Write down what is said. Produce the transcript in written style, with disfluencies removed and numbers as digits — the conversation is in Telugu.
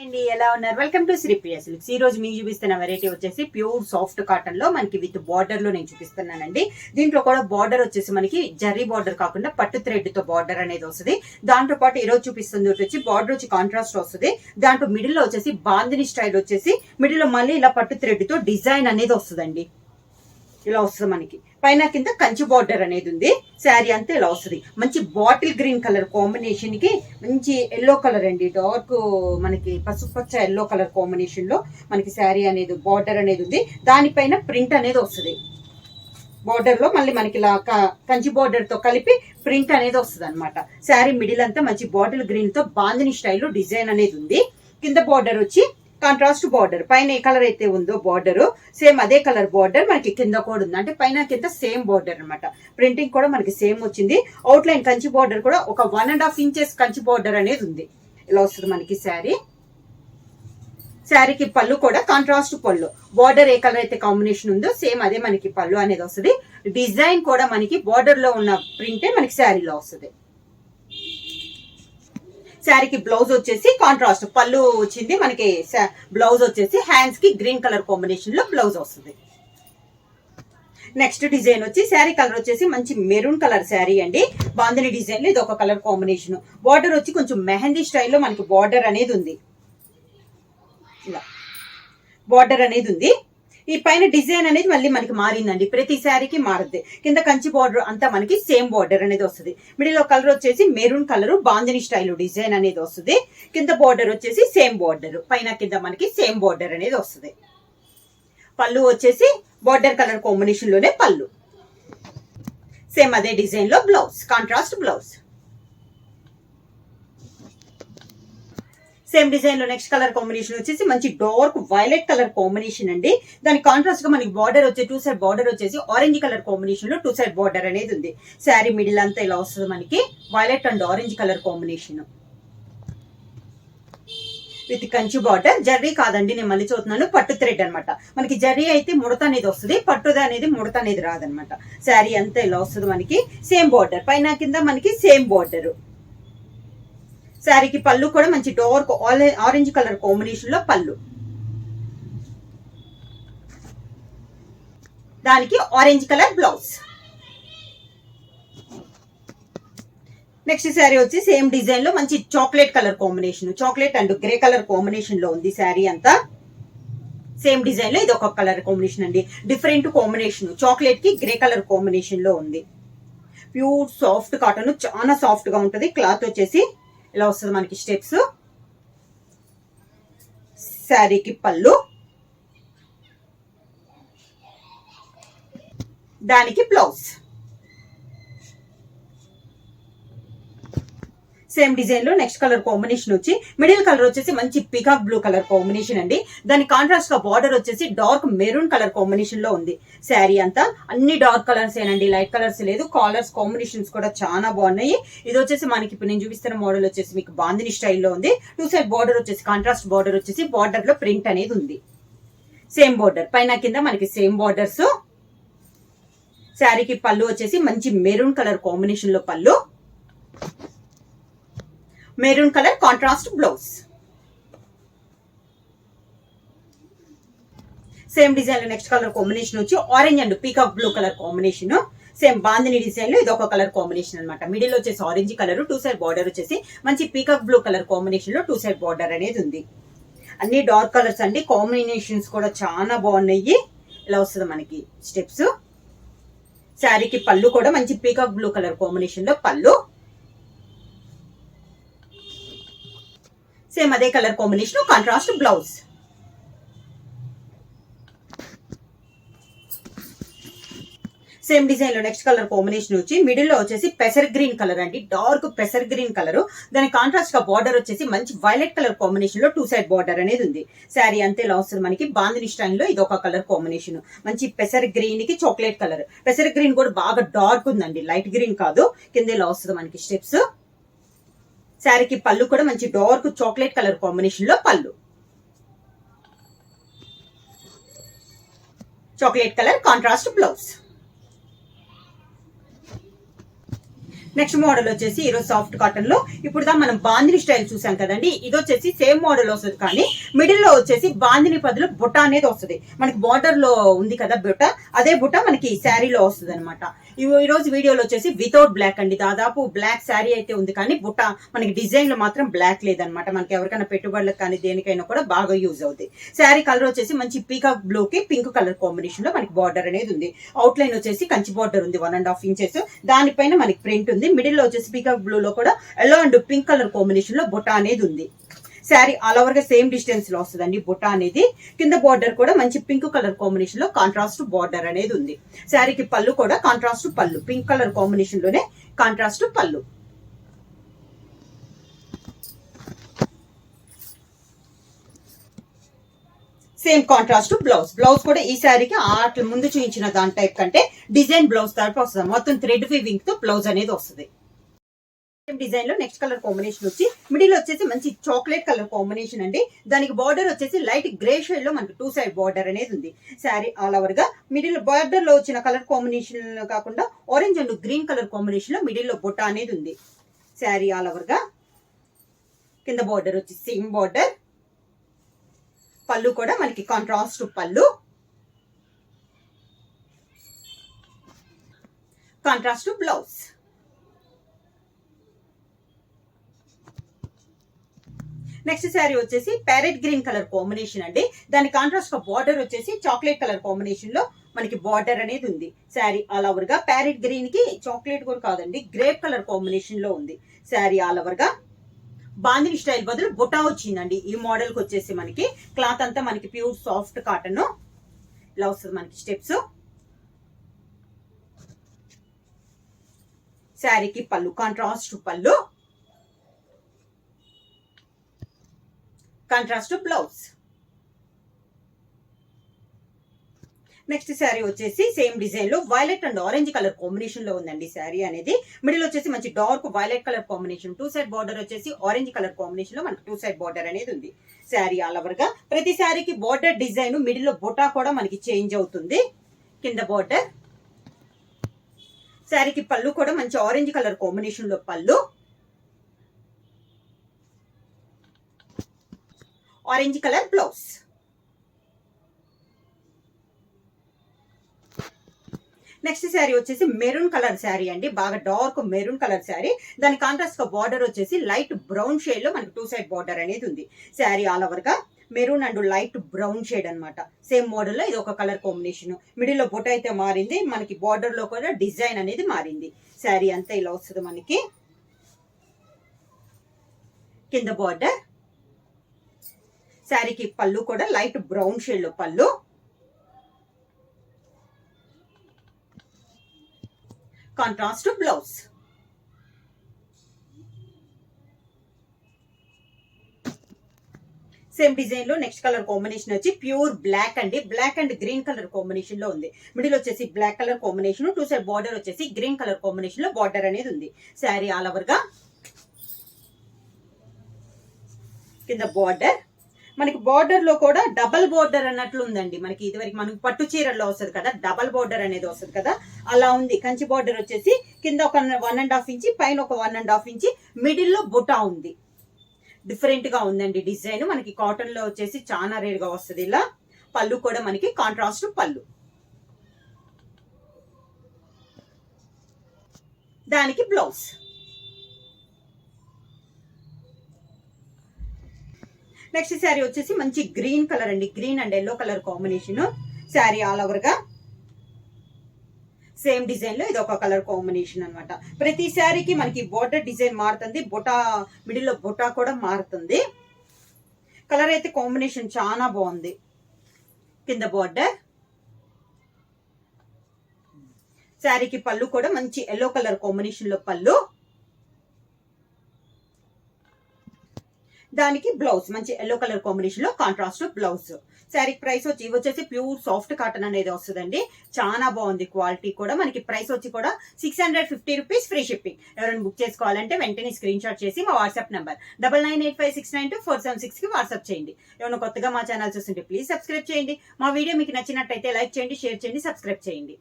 అండి ఎలా ఉన్నారు? Welcome to Sripriya silks. ఈ రోజు మీకు చూపిస్తున్న వెరైటీ వచ్చేసి ప్యూర్ సాఫ్ట్ కాటన్ లో మనకి విత్ బార్డర్ లో నేను చూపిస్తున్నానండి. దీంట్లో కూడా బార్డర్ వచ్చేసి మనకి జర్రీ బార్డర్ కాకుండా పట్టు థ్రెడ్ తో బార్డర్ అనేది వస్తుంది. దాంతో పాటు ఈ రోజు చూపిస్తుంది వచ్చి బార్డర్ వచ్చి కాంట్రాస్ట్ వస్తుంది. దాంట్లో మిడిల్ లో వచ్చేసి బాందిని స్టైల్ వచ్చేసి మిడిల్ లో మళ్ళీ ఇలా పట్టు థ్రెడ్ తో డిజైన్ అనేది వస్తుందండి. ఇలా వస్తుంది మనకి పైన కింద కంచి బార్డర్ అనేది ఉంది. శారీ అంతా ఇలా వస్తుంది. మంచి బాటిల్ గ్రీన్ కలర్ కాంబినేషన్ కి మంచి ఎల్లో కలర్ అండి, డార్క్ మనకి పసుపచ్చ ఎల్లో కలర్ కాంబినేషన్ లో మనకి శారీ అనేది బార్డర్ అనేది ఉంది. దానిపైన ప్రింట్ అనేది వస్తుంది. బార్డర్ లో మళ్ళీ మనకి ఇలా కంచి బార్డర్ తో కలిపి ప్రింట్ అనేది వస్తుంది అనమాట. శారీ మిడిల్ అంతా మంచి బాటిల్ గ్రీన్ తో బాందిని స్టైల్లో డిజైన్ అనేది ఉంది. కింద బార్డర్ వచ్చి కాంట్రాస్ట్ బార్డర్, పైన ఏ కలర్ అయితే ఉందో బార్డర్ సేమ్ అదే కలర్ బార్డర్ మనకి కింద కూడా ఉంది. అంటే పైన కింద సేమ్ బార్డర్ అనమాట. ప్రింటింగ్ కూడా మనకి సేమ్ వచ్చింది. అవుట్ లైన్ కంచి బార్డర్ కూడా ఒక 1.5 ఇంచెస్ కంచి బార్డర్ అనేది ఉంది. ఇలా వస్తుంది మనకి శారీ. శారీకి పళ్ళు కూడా కాంట్రాస్ట్ పళ్ళు, బార్డర్ ఏ కలర్ అయితే కాంబినేషన్ ఉందో సేమ్ అదే మనకి పళ్ళు అనేది వస్తుంది. డిజైన్ కూడా మనకి బార్డర్ లో ఉన్న ప్రింటే మనకి శారీలో వస్తుంది. శారీకి బ్లౌజ్ వచ్చేసి కాంట్రాస్ట్ పళ్ళు వచ్చింది మనకి. బ్లౌజ్ వచ్చేసి హ్యాండ్స్ కి గ్రీన్ కలర్ కాంబినేషన్ లో బ్లౌజ్ వస్తుంది. నెక్స్ట్ డిజైన్ వచ్చి శారీ కలర్ వచ్చేసి మంచి మెరూన్ కలర్ శారీ అండి. బాందిని డిజైన్ లో ఇది ఒక కలర్ కాంబినేషన్. బార్డర్ వచ్చి కొంచెం మెహందీ స్టైల్లో మనకి బార్డర్ అనేది ఉంది. ఇలా బార్డర్ అనేది ఉంది. ఈ పైన డిజైన్ అనేది మళ్ళీ మనకి మారిందండి. ప్రతి శారీకి మారుద్ది. కింద కంచి బార్డర్ అంతా మనకి సేమ్ బార్డర్ అనేది వస్తుంది. మిడిల్ లో కలర్ వచ్చేసి maroon colour bandhani style design అనేది వస్తుంది. కింద బార్డర్ వచ్చేసి సేమ్ బార్డర్, పైన కింద మనకి సేమ్ బార్డర్ అనేది వస్తుంది. పళ్ళు వచ్చేసి బార్డర్ కలర్ కాంబినేషన్ లోనే పళ్ళు, సేమ్ అదే డిజైన్ లో blouse, contrast blouse. Same design లో నెక్స్ట్ కలర్ కాంబినేషన్ వచ్చేసి మంచి డార్క్ వైలెట్ కలర్ కాంబినేషన్ అండి. దాని కాంట్రాస్ట్ గా మనకి బార్డర్ వచ్చి 2 సైడ్ బార్డర్ వచ్చేసి ఆరెంజ్ కలర్ కాంబినేషన్ లో 2 సైడ్ బార్డర్ అనేది ఉంది. శారీ మిడిల్ అంతా ఇలా వస్తుంది మనకి violet and orange colour combination with Kanchi border. Zari కాదండి, నేను మళ్ళీ చూస్తున్నాను, పట్టు థ్రెడ్ అనమాట. మనకి జర్రీ అయితే ముడత అనేది వస్తుంది, పట్టుద అనేది ముడత అనేది రాదనమాట. శారీ అంతా ఇలా వస్తుంది మనకి. సేమ్ బార్డర్, పైన కింద మనకి సేమ్ బార్డర్. శారీకి పళ్ళు కూడా మంచి డార్క్ ఆరెంజ్ కలర్ కాంబినేషన్ లో పళ్ళు, దానికి orange colour blouse. Next sari వచ్చి సేమ్ డిజైన్ లో మంచి chocolate colour combination, chocolate and grey colour combination లో ఉంది శారీ అంతా. సేమ్ డిజైన్ లో ఇది ఒక కలర్ కాంబినేషన్ అండి. డిఫరెంట్ కాంబినేషన్, చాక్లెట్ కి గ్రే కలర్ కాంబినేషన్ లో ఉంది. ప్యూర్ సాఫ్ట్ కాటన్, చాలా సాఫ్ట్ గా ఉంటుంది. క్లాత్ వచ్చేసి ఇలా వస్తుంది మనకి స్టెప్స్. శారీకి పళ్ళు, దానికి బ్లౌజ్. సేమ్ డిజైన్ లో నెక్స్ట్ కలర్ కాంబినేషన్ వచ్చి మిడిల్ కలర్ వచ్చేసి మంచి పికాక్ బ్లూ కలర్ కాంబినేషన్ అండి. దాని కాంట్రాస్ట్ గా బార్డర్ వచ్చేసి డార్క్ మెరూన్ కలర్ కాంబినేషన్ లో ఉంది. శారీ అంతా అన్ని డార్క్ కలర్స్ ఏనండి, లైట్ కలర్స్ లేదు. కలర్స్ కాంబినేషన్స్ కూడా చాలా బాగున్నాయి. ఇది వచ్చేసి మనకి ఇప్పుడు నేను చూపిస్తున్న మోడల్ వచ్చేసి మీకు బాందిని స్టైల్లో ఉంది. 2 సైడ్ బార్డర్ వచ్చేసి కాంట్రాస్ట్ బార్డర్ వచ్చేసి బార్డర్ లో ప్రింట్ అనేది ఉంది. సేమ్ బార్డర్, పైన కింద మనకి సేమ్ బార్డర్స్. శారీకి పళ్ళు వచ్చేసి మంచి మెరూన్ కలర్ కాంబినేషన్ లో పళ్ళు, maroon colour contrast blouse. Same design లో నెక్స్ట్ కలర్ కాంబినేషన్ వచ్చి orange and peacock blue colour combination. Same bandhani design లో ఇది ఒక కలర్ కాంబినేషన్ అనమాట. మిడిల్ వచ్చేసి ఆరెంజ్ కలర్, 2 సైడ్ బార్డర్ వచ్చేసి మంచి పీకాక్ బ్లూ కలర్ కాంబినేషన్ లో 2 సైడ్ బార్డర్ అనేది ఉంది. అన్ని డార్క్ కలర్స్ అండి, కాంబినేషన్స్ కూడా చాలా బాగున్నాయి. ఇలా వస్తుంది మనకి స్టెప్స్. శారీకి పళ్ళు కూడా మంచి పీకాక్ బ్లూ కలర్ కాంబినేషన్ లో పళ్ళు, సేమ్ అదే colour combination contrast blouse. Same design లో నెక్స్ట్ కలర్ కాంబినేషన్ వచ్చి మిడిల్ లో వచ్చేసి పెసర్ గ్రీన్ కలర్ అండి, డార్క్ పెసర్ గ్రీన్ కలర్. దాని కాంట్రాస్ట్ గా బార్డర్ వచ్చేసి మంచి వైలెట్ కలర్ కాంబినేషన్ లో 2 సైడ్ బార్డర్ అనేది ఉంది. శారీ అంతే ఇలా వస్తుంది మనకి బాందిని స్టైల్ లో ఇది ఒక కలర్ కాంబినేషన్. మంచి పెసర్ గ్రీన్ కి చాక్లెట్ కలర్. పెసర్ గ్రీన్ కూడా బాగా డార్క్ ఉందండి, లైట్ గ్రీన్ కాదు. కింద ఇలా వస్తుంది మనకి స్టెప్స్. శారీకి పళ్ళు కూడా మంచి డార్క్ చాక్లెట్ కలర్ కాంబినేషన్ లో పళ్ళు, chocolate colour contrast blouse. Next model వచ్చేసి ఈరోజు సాఫ్ట్ కాటన్ లో ఇప్పుడు మనం బాందిని స్టైల్ చూసాం కదండి. ఇది వచ్చేసి సేమ్ మోడల్ వస్తుంది, కానీ మిడిల్ లో వచ్చేసి బాందిని బదులు బుట్ట అనేది వస్తుంది. మనకి బార్డర్ లో ఉంది కదా బుట్ట, అదే బుట్ట మనకి శారీలో వస్తుంది అనమాట. ఈ రోజు వీడియోలో వచ్చేసి వితౌట్ బ్లాక్ అండి. దాదాపు బ్లాక్ శారీ అయితే ఉంది, కానీ బుట్ట మనకి డిజైన్ లో మాత్రం బ్లాక్ లేదనమాట. మనకి ఎవరికైనా పెట్టుబడులకు కానీ దేనికైనా కూడా బాగా యూజ్ అవుతుంది. శారీ కలర్ వచ్చేసి మంచి పీకాక్ బ్లూ కి పింక్ కలర్ కాంబినేషన్ లో మనకి బార్డర్ అనేది ఉంది. అవుట్ లైన్ వచ్చేసి కంచి బార్డర్ ఉంది 1.5 ఇంచెస్. దానిపైన మనకి ప్రింట్ ఉంది. మిడిల్ లో వచ్చేసి పీకాక్ బ్లూ లో కూడా yellow and pink colour combination లో బుట్ట అనేది ఉంది. శారీ ఆల్ ఓవర్ గా సేమ్ డిస్టెన్స్ లో వస్తుందండి బుట్ట అనేది. కింద బార్డర్ కూడా మంచి పింక్ కలర్ కాంబినేషన్ లో కాంట్రాస్ట్ బార్డర్ అనేది ఉంది. శారీకి పళ్ళు కూడా కాంట్రాస్ట్ పళ్ళు, పింక్ కలర్ కాంబినేషన్ లోనే కాంట్రాస్ట్ పళ్ళు. Same contrast blouse. బ్లౌజ్ కూడా ఈ శారీకి అట్లా ముందు చూపించిన దాని టైప్ కంటే డిజైన్ బ్లౌజ్ టైప్ వస్తుంది. మొత్తం థ్రెడ్ వీవింగ్ తో బ్లౌజ్ అనేది వస్తుంది. డిజైన్ లో నెక్స్ట్ కలర్ కాంబినేషన్ వచ్చి మిడిల్ వచ్చేసి మంచి చాక్లెట్ కలర్ కాంబినేషన్ అండి. దానికి బార్డర్ వచ్చేసి లైట్ గ్రే షేడ్ లో మనకి 2 సైడ్ బార్డర్ అనేది ఉంది. శారీ ఆల్ ఓవర్ గా మిడిల్ బార్డర్ లో వచ్చిన కలర్ కాంబినేషన్ కాకుండా orange and green colour combination లో మిడిల్ లో బుట్ట అనేది ఉంది. శారీ ఆల్ ఓవర్ గా కింద బార్డర్ వచ్చి సేమ్ బార్డర్. పళ్ళు కూడా మనకి కాంట్రాస్ట్ పళ్ళు, కాంట్రాస్ట్ బ్లౌజ్. నెక్స్ట్ శారీ వచ్చేసి ప్యారెట్ గ్రీన్ కలర్ కాంబినేషన్ అండి. దాని కాంట్రాస్ట్ బార్డర్ వచ్చేసి చాక్లెట్ కలర్ కాంబినేషన్ లో మనకి బార్డర్ అనేది ఉంది. శారీ ఆల్ ఓవర్ గా ప్యారెట్ గ్రీన్ కి చాక్లెట్ కూడా కాదండి, గ్రేప్ కలర్ కాంబినేషన్ లో ఉంది. శారీ ఆల్ ఓవర్ గా బాందిని స్టైల్ బదులు బుటా వచ్చిందండి. ఈ మోడల్ కి వచ్చేసి మనకి క్లాత్ అంతా మనకి ప్యూర్ సాఫ్ట్ కాటన్ ఇలా వస్తుంది మనకి స్టెప్స్. శారీకి పళ్ళు కాంట్రాస్ట్ పళ్ళు, కాంట్రాస్ట్ బ్లౌజ్. నెక్స్ట్ శారీ వచ్చేసి సేమ్ డిజైన్ లో violet and orange colour combination లో ఉందండి. శారీ అనేది మిడిల్ వచ్చేసి మంచి dark violet colour combination, 2 side border వచ్చేసి ఆరెంజ్ కలర్ కాంబినేషన్ లో మనకి 2 సైడ్ బార్డర్ అనేది ఉంది. శారీ ఆల్ ఓవర్ గా ప్రతి శారీకి బార్డర్ డిజైన్ మిడిల్ లో బుటా కూడా మనకి చేంజ్ అవుతుంది. కింద బార్డర్. శారీకి పళ్ళు కూడా మంచి ఆరెంజ్ కలర్ కాంబినేషన్ లో పళ్ళు, orange colour blouse. Next sari వచ్చేసి మెరూన్ కలర్ శారీ అండి, బాగా డార్క్ మెరూన్ కలర్ శారీ. దాని కాంట్రాస్ట్ గా బార్డర్ వచ్చేసి లైట్ బ్రౌన్ షేడ్ లో మనకి 2 సైడ్ బార్డర్ అనేది ఉంది. శారీ ఆల్ ఓవర్ గా maroon and light brown shade అనమాట. సేమ్ మోడల్ లో ఇది ఒక కలర్ కాంబినేషన్. మిడిల్ లో బుట్ట అయితే మారింది, మనకి బార్డర్ లో కూడా డిజైన్ అనేది మారింది. శారీ అంతా ఇలా వస్తుంది మనకి. కింద బార్డర్. శారీకి పళ్ళు కూడా లైట్ బ్రౌన్ షేడ్ లో పళ్ళు, కాంట్రాస్ట్ బ్లౌజ్. సేమ్ డిజైన్ లో నెక్స్ట్ కలర్ కాంబినేషన్ వచ్చి ప్యూర్ బ్లాక్ అండి. Black and green colour combination లో ఉంది. మిడిల్ వచ్చేసి black colour combination, 2 side border వచ్చేసి గ్రీన్ కలర్ కాంబినేషన్ లో బార్డర్ అనేది ఉంది. శారీ ఆల్ ఓవర్ గా కింద బార్డర్. మనకి బార్డర్ లో కూడా డబల్ బార్డర్ అన్నట్లు ఉందండి. మనకి ఇదివరకు మనకి పట్టు చీరల్లో వస్తుంది కదా డబల్ బార్డర్ అనేది వస్తుంది కదా, అలా ఉంది. కంచి బార్డర్ వచ్చేసి కింద ఒక 1.5 ఇంచి, పైన ఒక 1.5 ఇంచి, మిడిల్ లో బుటా ఉంది. డిఫరెంట్ గా ఉందండి డిజైన్. మనకి కాటన్ లో వచ్చేసి చాలా రేర్ గా వస్తుంది ఇలా. పళ్ళు కూడా మనకి కాంట్రాస్ట్ పళ్ళు, దానికి బ్లౌజ్. నెక్స్ట్ శారీ వచ్చేసి మంచి గ్రీన్ కలర్ అండి, green and yellow colour combination. Sari all over గా సేమ్ డిజైన్ లో ఇది ఒక కలర్ కాంబినేషన్ అనమాట. ప్రతి శారీకి మనకి బోర్డర్ డిజైన్ మారుతుంది, బుటా మిడిల్ లో బుటా కూడా మారుతుంది. కలర్ అయితే కాంబినేషన్ చాలా బాగుంది. కింద బోర్డర్. శారీకి పళ్ళు కూడా మంచి ఎల్లో కలర్ కాంబినేషన్ లో పళ్ళు, దానికి బ్లౌజ్ మంచి ఎల్లో కలర్ కాంబినేషన్ లో కాంట్రాస్ట్ బ్లౌజ్. శారీ ప్రైస్ వచ్చేసి ప్యూర్ సాఫ్ట్ కాటన్ అనేది వస్తుందండి. చాలా బాగుంది క్వాలిటీ కూడా. మనకి ప్రైస్ వచ్చి కూడా 650 రూపీస్ ఫ్రీ షిప్పింగ్. ఎవరైనా బుక్ చేసుకోవాలంటే వెంటనే స్క్రీన్ షాట్ చేసి మా వాట్సాప్ నంబర్ 9985692476 కి వాట్సాప్ చేయండి. ఎవరైనా కొత్తగా మా ఛానల్ చూస్తుంటే ప్లీజ్ సబ్స్క్రైబ్ చేయండి. మా వీడియో మీకు నచ్చినట్టయితే లైక్ చేయండి, షేర్ చేయండి, సబ్స్క్రైబ్ చేయండి.